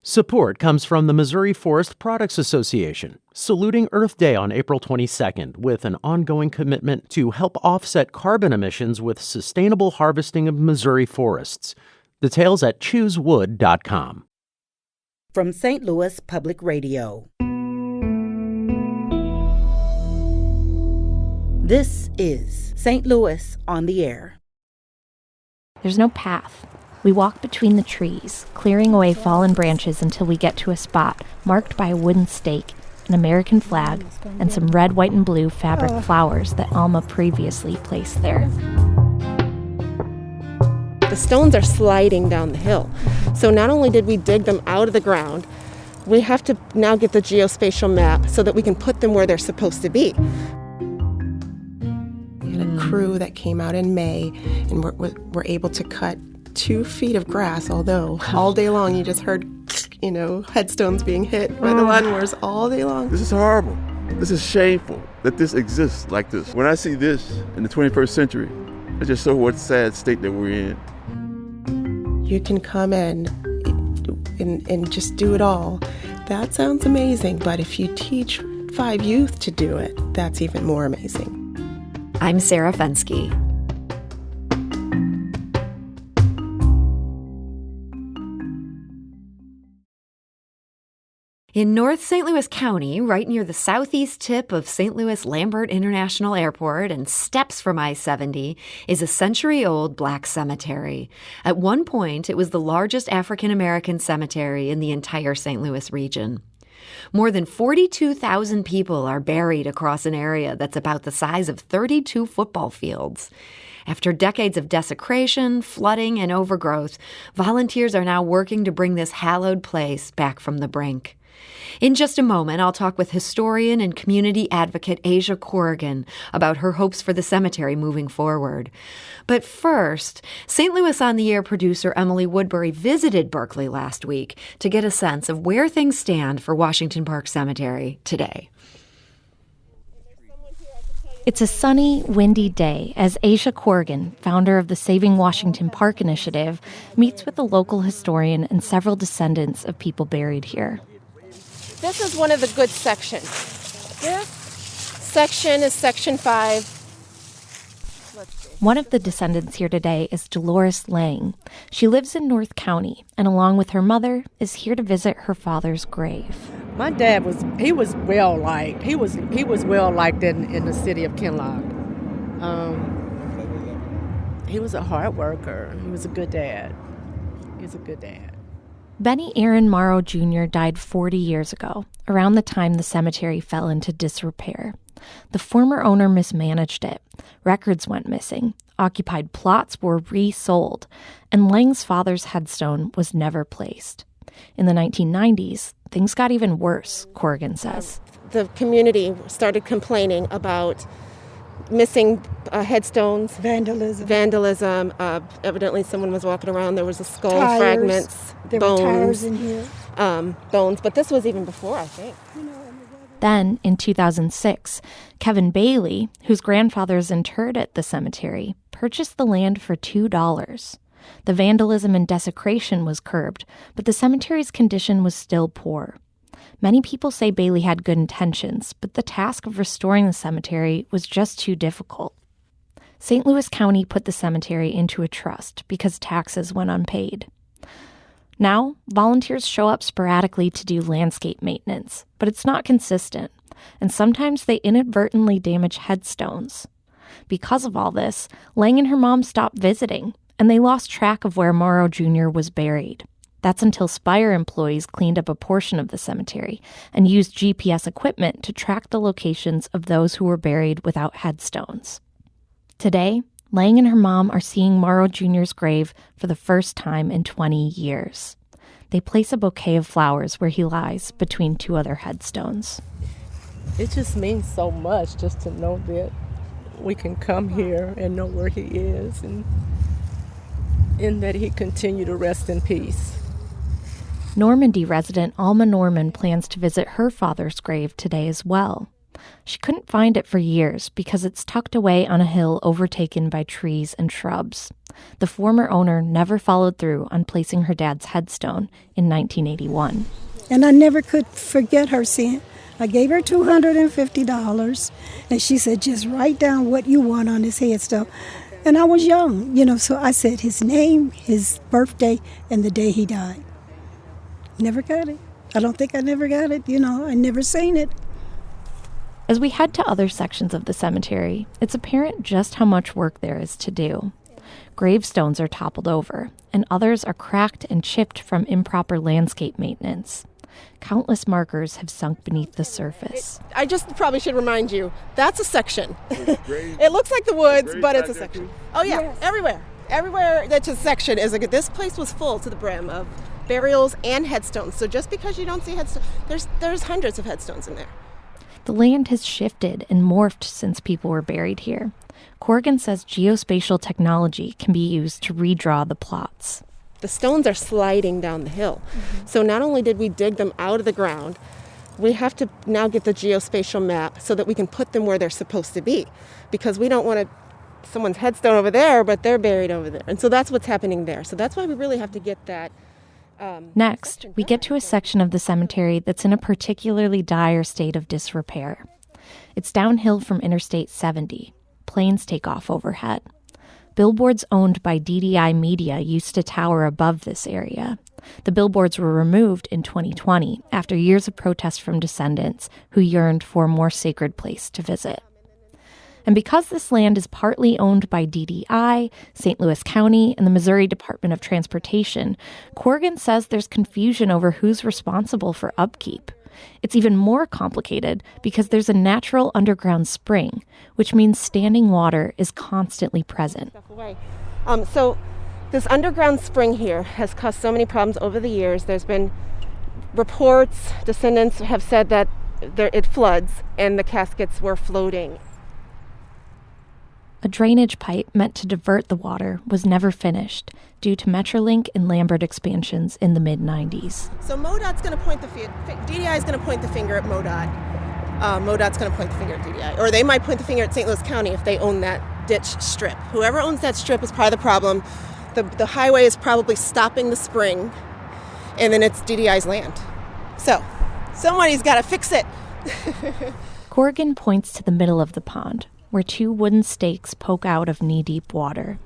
Support comes from the Missouri Forest Products Association, saluting Earth Day on April 22nd with an ongoing commitment to help offset carbon emissions with sustainable harvesting of Missouri forests. Details at choosewood.com. From St. Louis Public Radio. This is St. Louis on the Air. There's no path. We walk between the trees, clearing away fallen branches until we get to a spot marked by a wooden stake, an American flag, and some red, white, and blue fabric flowers that Alma previously placed there. The stones are sliding down the hill. So not only did we dig them out of the ground, we have to now get the geospatial map so that we can put them where they're supposed to be. We had a crew that came out in May and were able to cut 2 feet of grass, although all day long you just heard, headstones being hit by the lawnmowers all day long. This is horrible. This is shameful that this exists like this. When I see this in the 21st century, I just saw what sad state that we're in. You can come in and just do it all. That sounds amazing, but if you teach 5 youth to do it, that's even more amazing. I'm Sarah Fensky. In North St. Louis County, right near the southeast tip of St. Louis Lambert International Airport and steps from I-70, is a century-old black cemetery. At one point, it was the largest African-American cemetery in the entire St. Louis region. More than 42,000 people are buried across an area that's about the size of 32 football fields. After decades of desecration, flooding, and overgrowth, volunteers are now working to bring this hallowed place back from the brink. In just a moment, I'll talk with historian and community advocate Aja Corrigan about her hopes for the cemetery moving forward. But first, St. Louis on the Air producer Emily Woodbury visited Berkeley last week to get a sense of where things stand for Washington Park Cemetery today. It's a sunny, windy day as Aja Corrigan, founder of the Saving Washington Park initiative, meets with a local historian and several descendants of people buried here. This is one of the good sections. This section is Section 5. One of the descendants here today is Dolores Lang. She lives in North County and along with her mother is here to visit her father's grave. My dad was well liked. He was well liked in the city of Kinloch. He was a hard worker. He was a good dad. Benny Aaron Morrow Jr. died 40 years ago, around the time the cemetery fell into disrepair. The former owner mismanaged it. Records went missing. Occupied plots were resold. And Lang's father's headstone was never placed. In the 1990s, things got even worse, Corrigan says. The community started complaining about missing headstones. Vandalism. Evidently someone was walking around. There was a skull fragments. There bones. were tires in here. Bones. But this was even before, I think. Then, in 2006, Kevin Bailey, whose grandfather is interred at the cemetery, purchased the land for $2. The vandalism and desecration was curbed, but the cemetery's condition was still poor. Many people say Bailey had good intentions, but the task of restoring the cemetery was just too difficult. St. Louis County put the cemetery into a trust because taxes went unpaid. Now, volunteers show up sporadically to do landscape maintenance, but it's not consistent, and sometimes they inadvertently damage headstones. Because of all this, Lang and her mom stopped visiting, and they lost track of where Morrow Jr. was buried. That's until Spire employees cleaned up a portion of the cemetery and used GPS equipment to track the locations of those who were buried without headstones. Today, Lang and her mom are seeing Morrow Jr.'s grave for the first time in 20 years. They place a bouquet of flowers where he lies between 2 other headstones. It just means so much just to know that we can come here and know where he is and that he continue to rest in peace. Normandy resident Alma Norman plans to visit her father's grave today as well. She couldn't find it for years because it's tucked away on a hill overtaken by trees and shrubs. The former owner never followed through on placing her dad's headstone in 1981. And I never could forget her saying, I gave her $250, and she said, just write down what you want on this headstone. And I was young, so I said his name, his birthday, and the day he died. Never got it. I don't think I never got it, I never seen it. As we head to other sections of the cemetery, it's apparent just how much work there is to do. Gravestones are toppled over, and others are cracked and chipped from improper landscape maintenance. Countless markers have sunk beneath the surface. I just probably should remind you, that's a section. It looks like the woods, but it's a section. Oh yeah, yes. Everywhere that's a section is like, this place was full to the brim of burials and headstones. So just because you don't see headstones, there's hundreds of headstones in there. The land has shifted and morphed since people were buried here. Corrigan says geospatial technology can be used to redraw the plots. The stones are sliding down the hill. Mm-hmm. So not only did we dig them out of the ground, we have to now get the geospatial map so that we can put them where they're supposed to be. Because we don't want someone's headstone over there, but they're buried over there. And so that's what's happening there. So that's why we really have to get that. Next, we get to a section of the cemetery that's in a particularly dire state of disrepair. It's downhill from Interstate 70. Planes take off overhead. Billboards owned by DDI Media used to tower above this area. The billboards were removed in 2020 after years of protest from descendants who yearned for a more sacred place to visit. And because this land is partly owned by DDI, St. Louis County, and the Missouri Department of Transportation, Corrigan says there's confusion over who's responsible for upkeep. It's even more complicated because there's a natural underground spring, which means standing water is constantly present. So this underground spring here has caused so many problems over the years. There's been reports, descendants have said that it floods and the caskets were floating. A drainage pipe meant to divert the water was never finished due to Metrolink and Lambert expansions in the mid-90s. So MoDOT's going to point DDI is going to point the finger at MoDOT. MoDOT's going to point the finger at DDI. Or they might point the finger at St. Louis County if they own that ditch strip. Whoever owns that strip is part of the problem. The highway is probably stopping the spring, and then it's DDI's land. So somebody's got to fix it. Corrigan points to the middle of the pond, where two wooden stakes poke out of knee-deep water.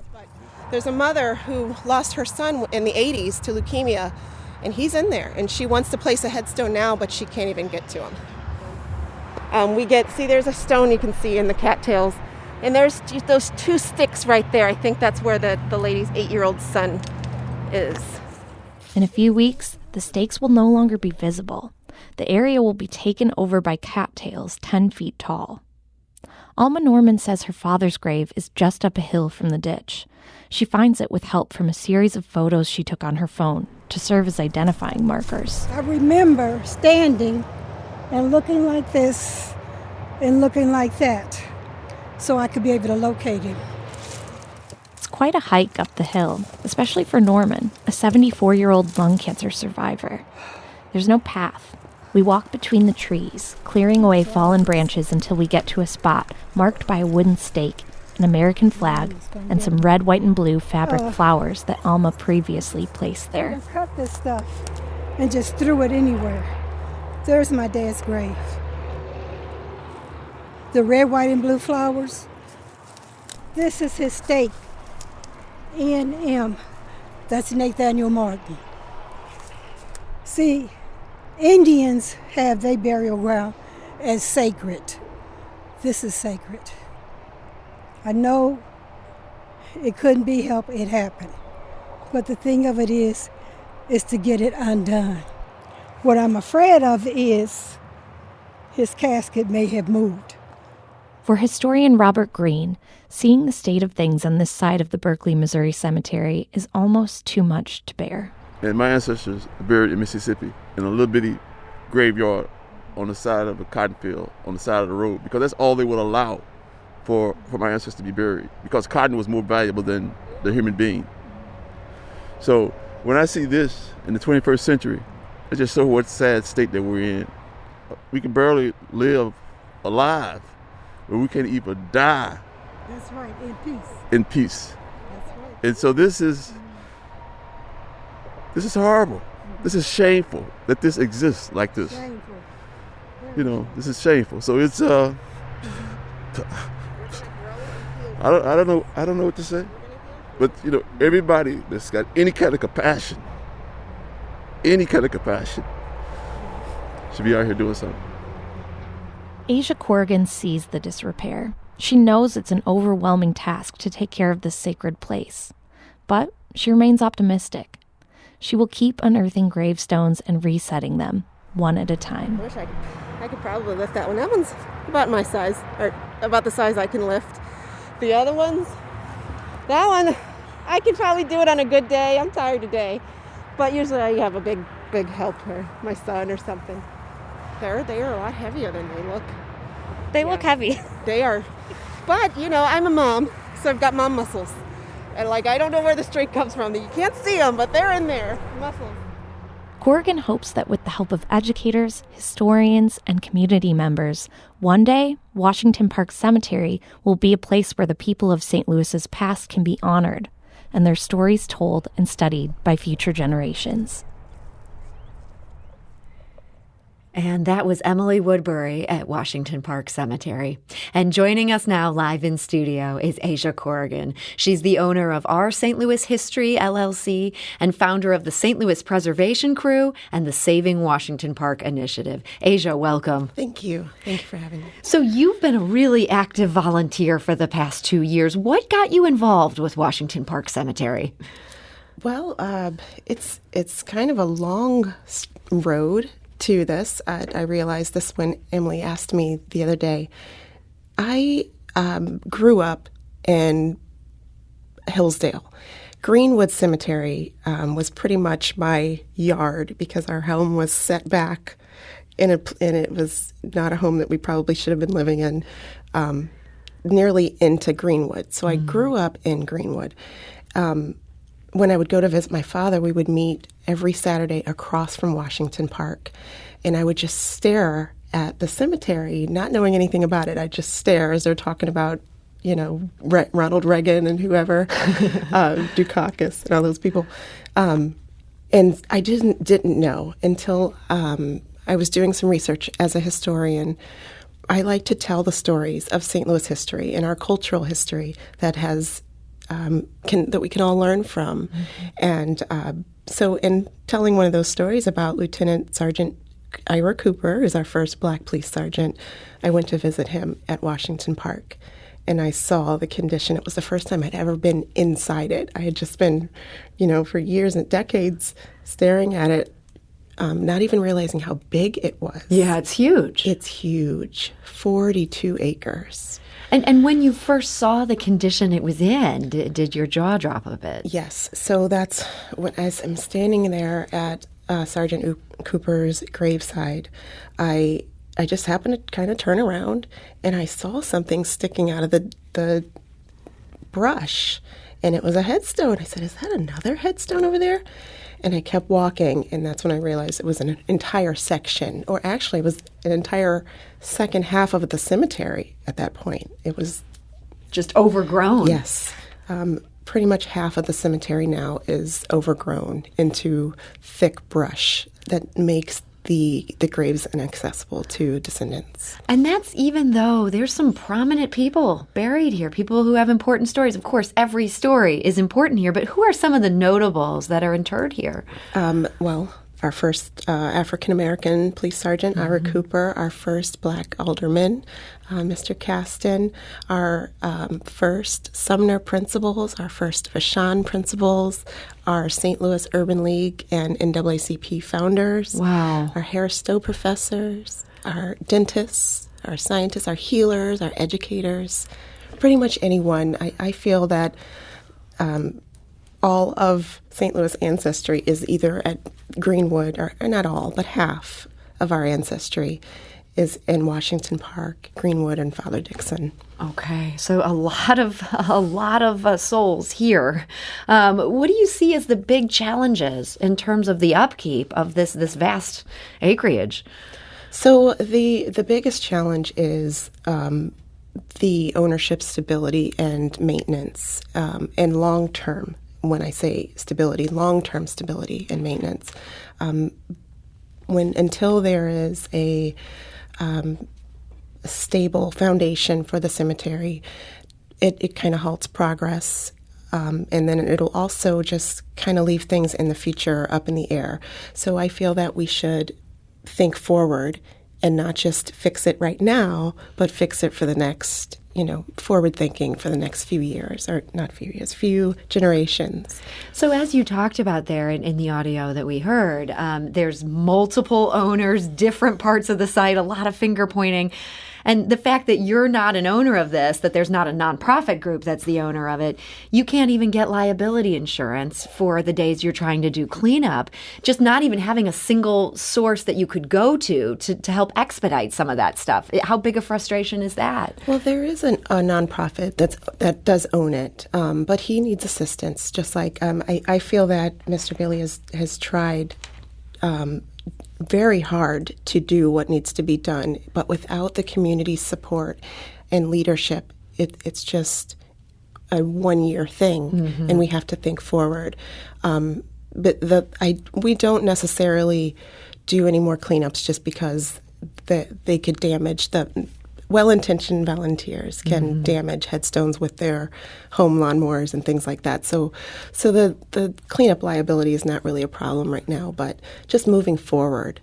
There's a mother who lost her son in the 80s to leukemia, and he's in there, and she wants to place a headstone now, but she can't even get to him. There's a stone you can see in the cattails, and there's those two sticks right there. I think that's where the lady's 8-year-old son is. In a few weeks, the stakes will no longer be visible. The area will be taken over by cattails 10 feet tall. Alma Norman says her father's grave is just up a hill from the ditch. She finds it with help from a series of photos she took on her phone to serve as identifying markers. I remember standing and looking like this and looking like that so I could be able to locate him. It's quite a hike up the hill, especially for Norman, a 74-year-old lung cancer survivor. There's no path. We walk between the trees, clearing away fallen branches until we get to a spot marked by a wooden stake, an American flag, and some red, white, and blue fabric flowers that Alma previously placed there. I cut this stuff and just threw it anywhere. There's my dad's grave. The red, white, and blue flowers. This is his stake. N.M. That's Nathaniel Martin. See, Indians have their burial ground as sacred. This is sacred. I know it couldn't be helped, it happened. But the thing of it is to get it undone. What I'm afraid of is his casket may have moved. For historian Robert Greene, seeing the state of things on this side of the Berkeley, Missouri cemetery is almost too much to bear. And my ancestors are buried in Mississippi in a little bitty graveyard on the side of a cotton field, on the side of the road, because that's all they would allow for my ancestors to be buried, because cotton was more valuable than the human being. So when I see this in the 21st century, it just shows what sad state that we're in. We can barely live alive, where we can even die That's right, in peace. in peace. That's right. And so this is horrible. This is shameful that this exists like this. Shameful. This is shameful. So it's I don't know what to say. But everybody that's got any kind of compassion should be out here doing something. Aja Corrigan sees the disrepair. She knows it's an overwhelming task to take care of this sacred place. But she remains optimistic. She will keep unearthing gravestones and resetting them, one at a time. I wish I could probably lift that one. That one's about my size, or about the size I can lift. The other ones, that one, I could probably do it on a good day. I'm tired today. But usually I have a big helper, my son or something. They are a lot heavier than they look. They look heavy. They are. But, I'm a mom, so I've got mom muscles. And I don't know where the strength comes from. You can't see them, but they're in there. Muscles. Corrigan hopes that with the help of educators, historians, and community members, one day, Washington Park Cemetery will be a place where the people of St. Louis's past can be honored and their stories told and studied by future generations. And that was Emily Woodbury at Washington Park Cemetery. And joining us now live in studio is Aja Corrigan. She's the owner of Our St. Louis History, LLC, and founder of the St. Louis Preservation Crew and the Saving Washington Park Initiative. Aja, welcome. Thank you. Thank you for having me. So you've been a really active volunteer for the past 2 years. What got you involved with Washington Park Cemetery? Well, it's kind of a long road to this. I realized this when Emily asked me the other day. I grew up in Hillsdale. Greenwood Cemetery was pretty much my yard because our home was set back, and it was not a home that we probably should have been living in, nearly into Greenwood. So I grew up in Greenwood. When I would go to visit my father, we would meet every Saturday across from Washington Park, and I would just stare at the cemetery, not knowing anything about it. I'd just stare as they're talking about, Ronald Reagan and whoever, Dukakis and all those people. And I didn't know until I was doing some research as a historian. I like to tell the stories of St. Louis history and our cultural history that has that we can all learn from. And so in telling one of those stories about Lieutenant Sergeant Ira Cooper, who's our first black police sergeant, I went to visit him at Washington Park. And I saw the condition. It was the first time I'd ever been inside it. I had just been, for years and decades staring at it, not even realizing how big it was. Yeah, it's huge. It's huge. 42 acres. And when you first saw the condition it was in, did your jaw drop a bit? Yes. So that's as I'm standing there at Sergeant Cooper's graveside, I just happened to kind of turn around, and I saw something sticking out of the brush, and it was a headstone. I said, "Is that another headstone over there?" And I kept walking, and that's when I realized it was an entire section, or actually it was an entire second half of the cemetery at that point. It was just overgrown. Yes. Pretty much half of the cemetery now is overgrown into thick brush that makes the graves inaccessible to descendants. And that's even though there's some prominent people buried here, people who have important stories. Of course, every story is important here, but who are some of the notables that are interred here? Well, our first African-American police sergeant, Ira Cooper, our first black alderman, Mr. Caston, our first Sumner principals, our first Vashon principals, our St. Louis Urban League and NAACP founders, wow, our Harris Stowe professors, our dentists, our scientists, our healers, our educators, pretty much anyone. I feel that all of St. Louis ancestry is either at Greenwood, or not all, but half of our ancestry is in Washington Park, Greenwood, and Father Dixon. Okay, so a lot of souls here. What do you see as the big challenges in terms of the upkeep of this vast acreage? So the biggest challenge is the ownership stability and maintenance, and long-term. When I say stability, long-term stability and maintenance. Until there is a stable foundation for the cemetery, it kind of halts progress. And then it'll also just kind of leave things in the future up in the air. So I feel that we should think forward and not just fix it right now, but fix it for the next, forward thinking for the next few years, or not few years, few generations. So as you talked about there in the audio that we heard, there's multiple owners, different parts of the site, a lot of finger pointing. And the fact that you're not an owner of this, that there's not a nonprofit group that's the owner of it, you can't even get liability insurance for the days you're trying to do cleanup. Just not even having a single source that you could go to help expedite some of that stuff. How big a frustration is that? Well, there is a nonprofit that does own it, but he needs assistance. Just like I feel that Mr. Bailey has tried very hard to do what needs to be done, but without the community support and leadership, it's just a one-year thing, and we have to think forward. But we don't necessarily do any more cleanups just because they could damage the well-intentioned volunteers can damage headstones with their home lawnmowers and things like that. So the cleanup liability is not really a problem right now, but just moving forward.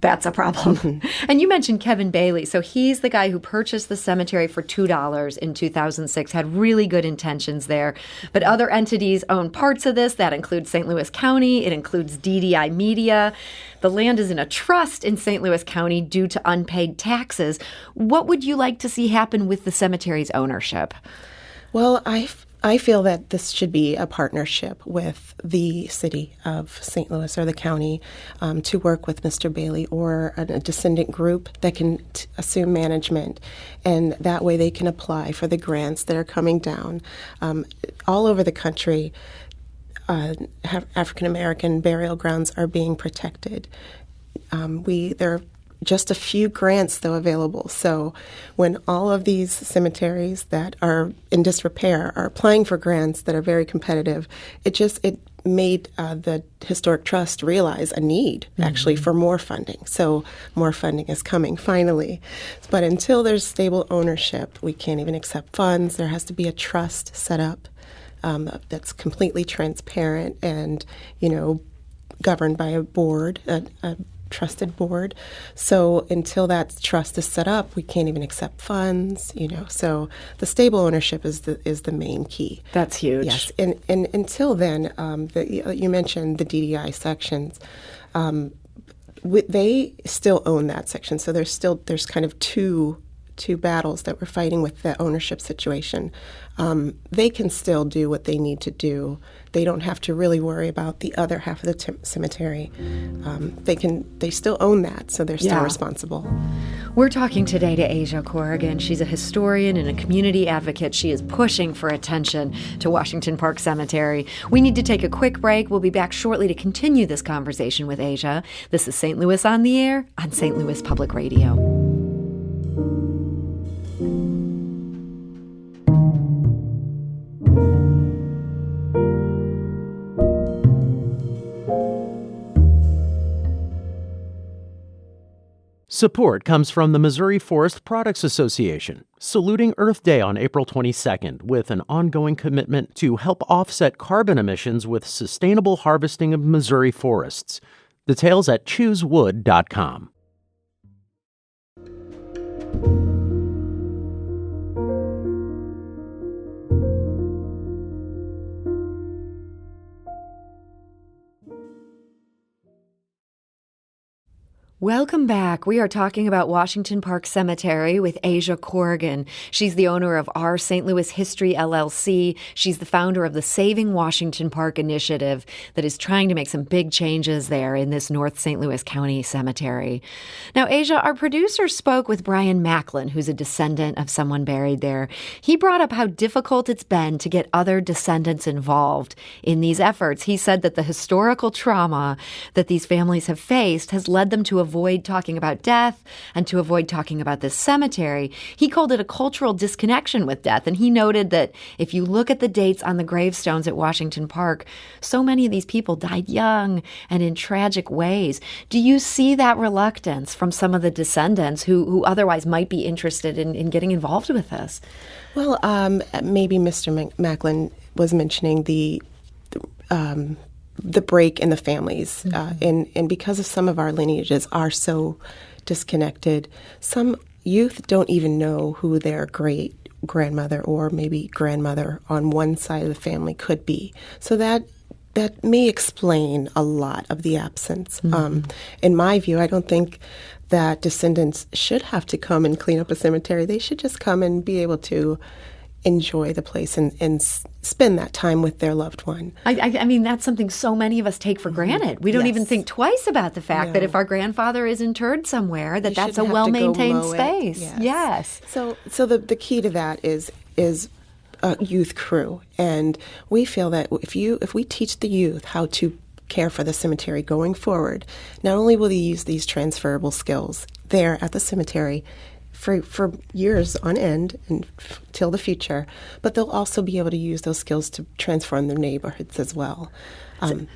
That's a problem. And you mentioned Kevin Bailey. So he's the guy who purchased the cemetery for $2 in 2006, had really good intentions there. But other entities own parts of this. That includes St. Louis County. It includes DDI Media. The land is in a trust in St. Louis County due to unpaid taxes. What would you like to see happen with the cemetery's ownership? Well, I feel that this should be a partnership with the city of St. Louis or the county to work with Mr. Bailey or a descendant group that can assume management, and that way they can apply for the grants that are coming down. All over the country, African American burial grounds are being protected. There are just a few grants, though, available. So when all of these cemeteries that are in disrepair are applying for grants that are very competitive, it made the Historic Trust realize a need, actually, for more funding. So more funding is coming, finally. But until there's stable ownership, we can't even accept funds. There has to be a trust set up that's completely transparent and, governed by a board, a trusted board. So until that trust is set up, we can't even accept funds, So the stable ownership is the main key. That's huge. Yes, and until then, you mentioned the DDI sections. They still own that section, so there's kind of two battles that we're fighting with the ownership situation. They can still do what they need to do. They don't have to really worry about the other half of the cemetery. They still own that, so they're still responsible. We're talking today to Aja Corrigan. She's a historian and a community advocate. She is pushing for attention to Washington Park Cemetery. We need to take a quick break. We'll be back shortly to continue this conversation with Aja. This is St. Louis on the Air on St. Louis Public Radio. Support comes from the Missouri Forest Products Association, saluting Earth Day on April 22nd with an ongoing commitment to help offset carbon emissions with sustainable harvesting of Missouri forests. Details at choosewood.com. Welcome back. We are talking about Washington Park Cemetery with Aja Corrigan. She's the owner of Our St. Louis History, LLC. She's the founder of the Saving Washington Park initiative that is trying to make some big changes there in this North St. Louis County cemetery. Now, Aja, our producer spoke with Brian Macklin, who's a descendant of someone buried there. He brought up how difficult it's been to get other descendants involved in these efforts. He said that the historical trauma that these families have faced has led them to avoid talking about death and to avoid talking about this cemetery. He called it a cultural disconnection with death. And he noted that if you look at the dates on the gravestones at Washington Park, so many of these people died young and in tragic ways. Do you see that reluctance from some of the descendants who otherwise might be interested in getting involved with this? Well, maybe Mr. Macklin was mentioning the break in the families, and because of some of our lineages are so disconnected, some youth don't even know who their great grandmother or maybe grandmother on one side of the family could be. So that may explain a lot of the absence. In my view, I don't think that descendants should have to come and clean up a cemetery. They should just come and be able to enjoy the place and spend that time with their loved one. I mean, that's something so many of us take for granted. We don't even think twice about the fact that if our grandfather is interred somewhere, that's a well-maintained space. Yes. So the key to that is a youth crew, and we feel that if we teach the youth how to care for the cemetery going forward, not only will they use these transferable skills there at the cemetery for years on end and till the future, but they'll also be able to use those skills to transform their neighborhoods as well.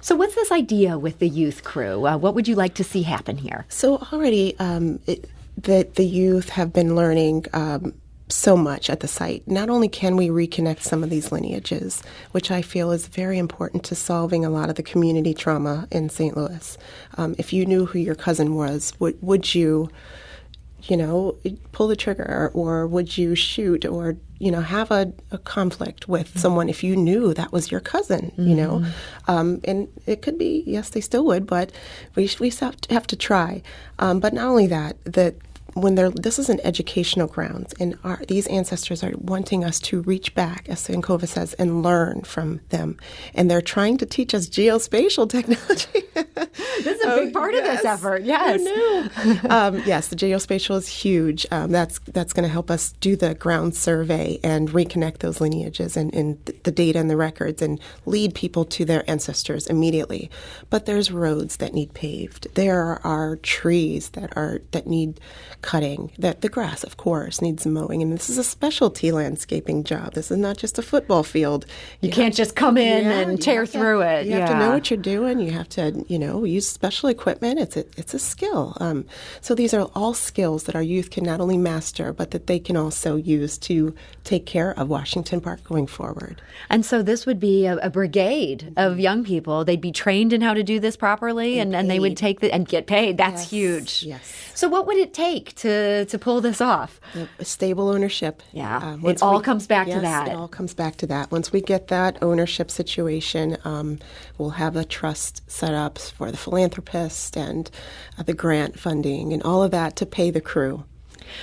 So what's this idea with the youth crew? What would you like to see happen here? So already that the youth have been learning so much at the site. Not only can we reconnect some of these lineages, which I feel is very important to solving a lot of the community trauma in St. Louis. If you knew who your cousin was, would you pull the trigger, or would you shoot, or, have a conflict with someone if you knew that was your cousin, and it could be, yes, they still would, but we have to try. But not only that, this is an educational ground, and these ancestors are wanting us to reach back, as Sankova says, and learn from them. And they're trying to teach us geospatial technology. This is a big part of this effort, yes. Yes, the geospatial is huge. That's going to help us do the ground survey and reconnect those lineages and the data and the records and lead people to their ancestors immediately. But there's roads that need paved. There are trees that need cutting, that the grass, of course, needs mowing. And this is a specialty landscaping job. This is not just a football field. You can't just come in and tear through it. You have to know what you're doing. You have to, use special equipment. It's a skill. So these are all skills that our youth can not only master, but that they can also use to take care of Washington Park going forward. And so this would be a brigade of young people. They'd be trained in how to do this properly, and they would take and get paid. That's huge. Yes. So what would it take to pull this off? A stable ownership. Yeah. It all comes back to that. It all comes back to that. Once we get that ownership situation, we'll have a trust set up for the philanthropist and the grant funding and all of that to pay the crew.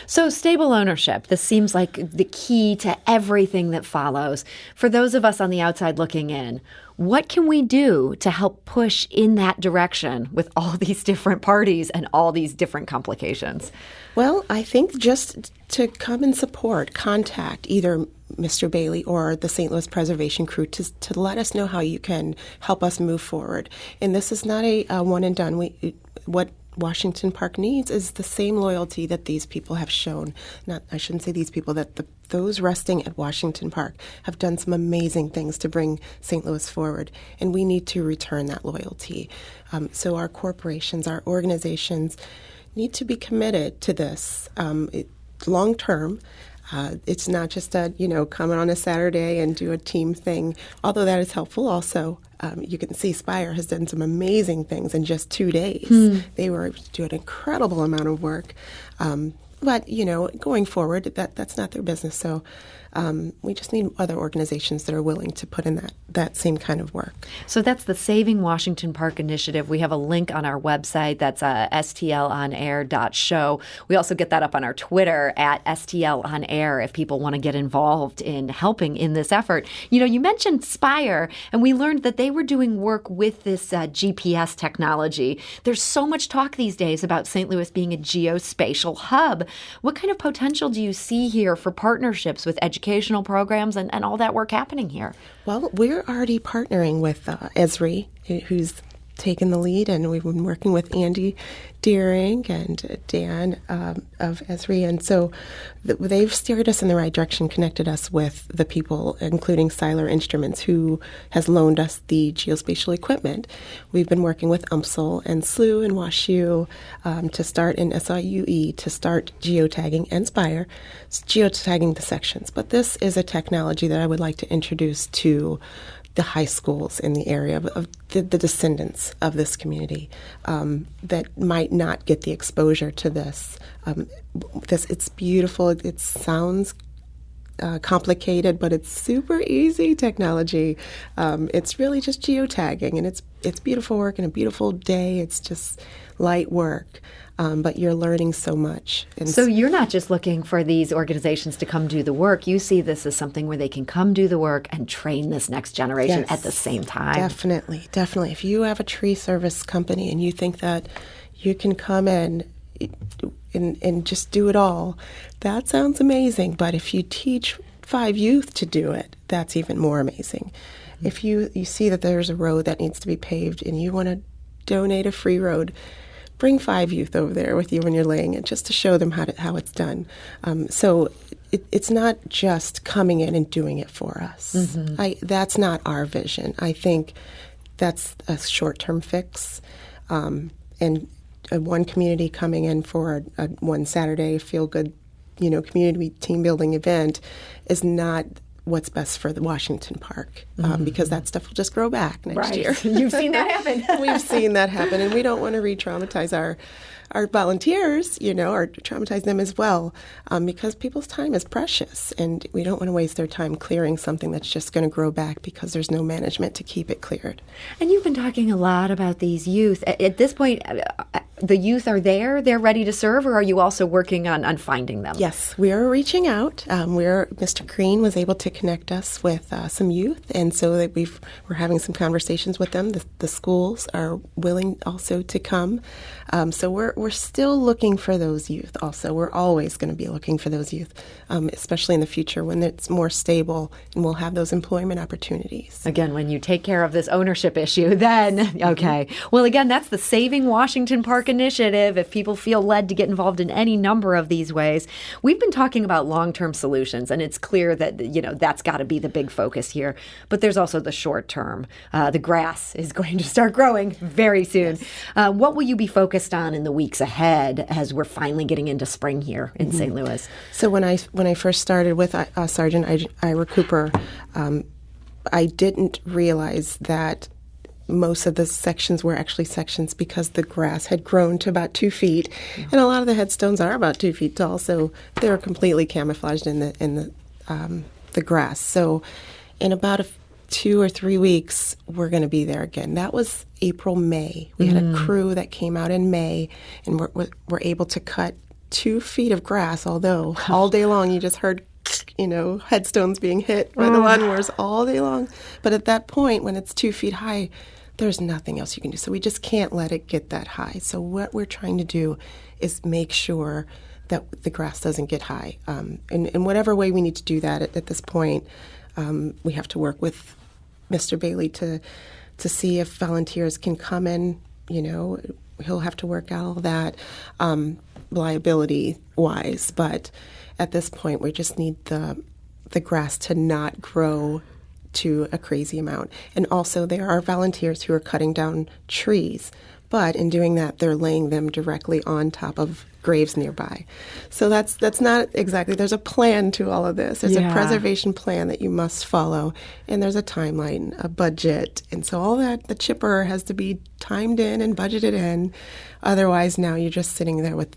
So stable ownership, this seems like the key to everything that follows. For those of us on the outside looking in, what can we do to help push in that direction with all these different parties and all these different complications? Well, I think just to come and support, contact either Mr. Bailey or the St. Louis Preservation Crew to let us know how you can help us move forward. And this is not a one and done. What Washington Park needs is the same loyalty that these people have shown. I shouldn't say these people, that those resting at Washington Park have done some amazing things to bring St. Louis forward, and we need to return that loyalty. So our corporations, our organizations need to be committed to this long term. It's not just come on a Saturday and do a team thing, although that is helpful also. You can see Spire has done some amazing things in just 2 days. They were doing an incredible amount of work. But, going forward, that's not their business. So we just need other organizations that are willing to put in that same kind of work. So that's the Saving Washington Park Initiative. We have a link on our website. That's stlonair.show. We also get that up on our Twitter at stlonair if people want to get involved in helping in this effort. You mentioned Spire, and we learned that they were doing work with this GPS technology. There's so much talk these days about St. Louis being a geospatial hub. What kind of potential do you see here for partnerships with educational programs and all that work happening here? Well, we're already partnering with Esri, who's taken the lead, and we've been working with Andy Deering and Dan of Esri, and so they've steered us in the right direction, connected us with the people, including Seiler Instruments, who has loaned us the geospatial equipment. We've been working with UMSL and SLU and WashU to start in SIUE to start geotagging, and Spire, geotagging the sections. But this is a technology that I would like to introduce to the high schools in the area of the descendants of this community that might not get the exposure to this. It's beautiful. It sounds complicated, but it's super easy technology. It's really just geotagging, and it's beautiful work and a beautiful day. It's just light work. But you're learning so much. And so you're not just looking for these organizations to come do the work. You see this as something where they can come do the work and train this next generation at the same time. Definitely. If you have a tree service company and you think that you can come in and just do it all, that sounds amazing. But if you teach 5 youth to do it, that's even more amazing. Mm-hmm. If you see that there's a road that needs to be paved and you want to donate a free road, bring 5 youth over there with you when you're laying it, just to show them how it's done. So it's not just coming in and doing it for us. Mm-hmm. That's not our vision. I think that's a short-term fix. And one community coming in for a one Saturday feel-good, community team-building event is not what's best for the Washington Park, because that stuff will just grow back next year. You've seen that happen. We've seen that happen, and we don't want to re-traumatize our volunteers, or traumatize them as well, because people's time is precious, and we don't want to waste their time clearing something that's just going to grow back because there's no management to keep it cleared. And you've been talking a lot about these youth. At this point, the youth are there, they're ready to serve, or are you also working on finding them? Yes, we are reaching out. Mr. Green was able to connect us with some youth, and so that we're having some conversations with them. The schools are willing also to come. So we're still looking for those youth also. We're always going to be looking for those youth, especially in the future when it's more stable and we'll have those employment opportunities. Again, when you take care of this ownership issue, then, okay. Well, again, that's the Saving Washington Park initiative. If people feel led to get involved in any number of these ways, we've been talking about long-term solutions, and it's clear that, that's got to be the big focus here. But there's also the short term. The grass is going to start growing very soon. Yes. What will you be focused on in the weeks ahead as we're finally getting into spring here in St. Louis? So when I first started with Sergeant Ira Cooper, I didn't realize that most of the sections were actually sections because the grass had grown to about 2 feet, and a lot of the headstones are about 2 feet tall, so they're completely camouflaged in the grass. So in about 2 or 3 weeks, we're going to be there again. That was April, May. We had a crew that came out in May, and we're able to cut 2 feet of grass, although all day long you just heard, headstones being hit by the lawnmowers all day long. But at that point, when it's 2 feet high, there's nothing else you can do. So we just can't let it get that high. So what we're trying to do is make sure that the grass doesn't get high. In whatever way we need to do that at this point, we have to work with Mr. Bailey to see if volunteers can come in. He'll have to work out all that liability-wise. But at this point, we just need the grass to not grow to a crazy amount. And also, there are volunteers who are cutting down trees. But in doing that, they're laying them directly on top of graves nearby. So that's not exactly, there's a plan to all of this. There's a preservation plan that you must follow, and there's a timeline, a budget. And so all that, the chipper has to be timed in and budgeted in. Otherwise, now you're just sitting there with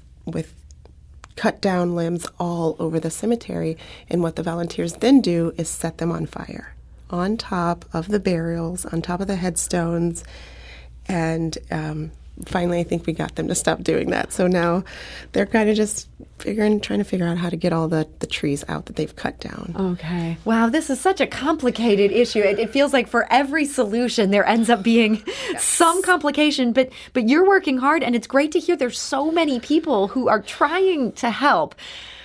cut down limbs all over the cemetery. And what the volunteers then do is set them on fire on top of the burials, on top of the headstones. And finally, I think we got them to stop doing that. So now they're kind of just trying to figure out how to get all the trees out that they've cut down. Okay. Wow, this is such a complicated issue. It feels like for every solution, there ends up being some complication. But you're working hard, and it's great to hear there's so many people who are trying to help.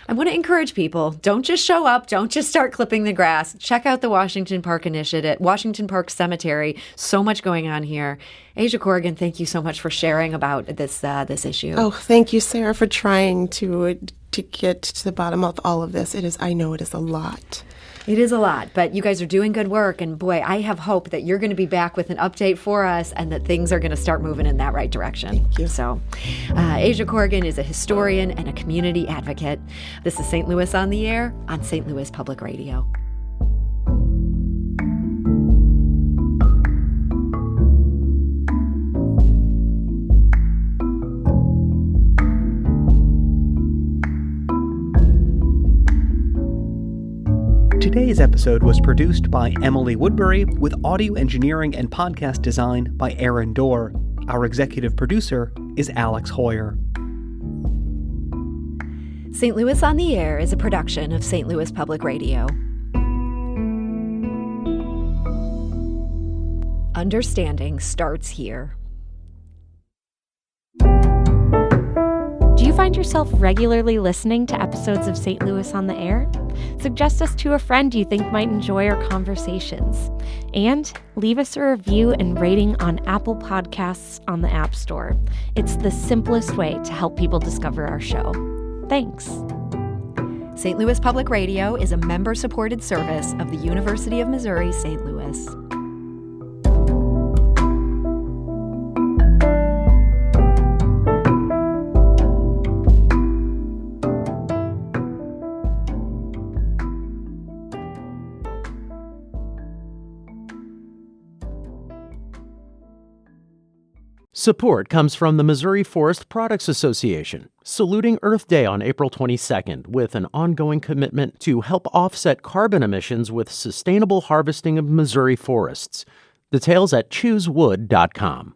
I want to encourage people, don't just show up, don't just start clipping the grass. Check out the Washington Park Initiative, Washington Park Cemetery. So much going on here. Aja Corrigan, thank you so much for sharing about this issue. Oh, thank you, Sarah, for trying to get to the bottom of all of this. I know it is a lot. It is a lot, but you guys are doing good work, and boy, I have hope that you're going to be back with an update for us and that things are going to start moving in that right direction. Thank you. So, Aja Corrigan is a historian and a community advocate. This is St. Louis on the Air on St. Louis Public Radio. Today's episode was produced by Emily Woodbury with audio engineering and podcast design by Aaron Dorr. Our executive producer is Alex Hoyer. St. Louis on the Air is a production of St. Louis Public Radio. Understanding starts here. Do you find yourself regularly listening to episodes of St. Louis on the Air? Suggest us to a friend you think might enjoy our conversations. And leave us a review and rating on Apple Podcasts on the App Store. It's the simplest way to help people discover our show. Thanks. St. Louis Public Radio is a member-supported service of the University of Missouri, St. Louis. Support comes from the Missouri Forest Products Association, saluting Earth Day on April 22nd with an ongoing commitment to help offset carbon emissions with sustainable harvesting of Missouri forests. Details at choosewood.com.